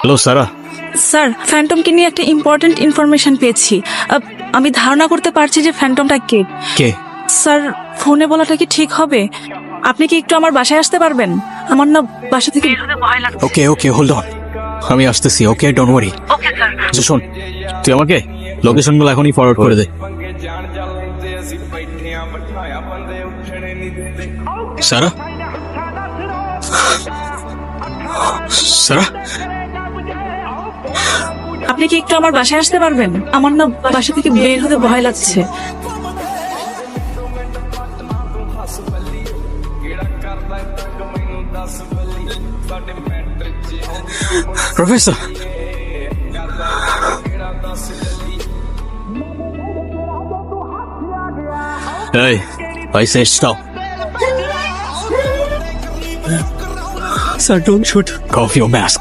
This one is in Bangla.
হ্যালো সারা। স্যার, ফ্যান্টমকে নিয়ে একটা ইম্পর্টেন্ট ইনফরমেশন পেয়েছি। আমি ধারণা করতে পারছি যে ফ্যান্টমটা কে। কে? স্যার, ফোনে বলাটা কি ঠিক হবে? আপনি কি একটু আমার বাসায় আসতে পারবেন? আমার না বাসা থেকে ভয় লাগছে। ওকে ওকে হোল্ড অন, আমি আসতেছি। Okay don't worry. Okay sir. আচ্ছা শোন, তুই আমাকে লোকেশনগুলো এখনই ফরওয়ার্ড করে দে। সারা, সারা, আপনি কি একটু আমার বাসায় আসতে পারবেন? আমার না বাসা থেকে বের হতে ভয় লাগছে। Professor. Hey, I say stop. Sir, don't shoot. Go off your mask.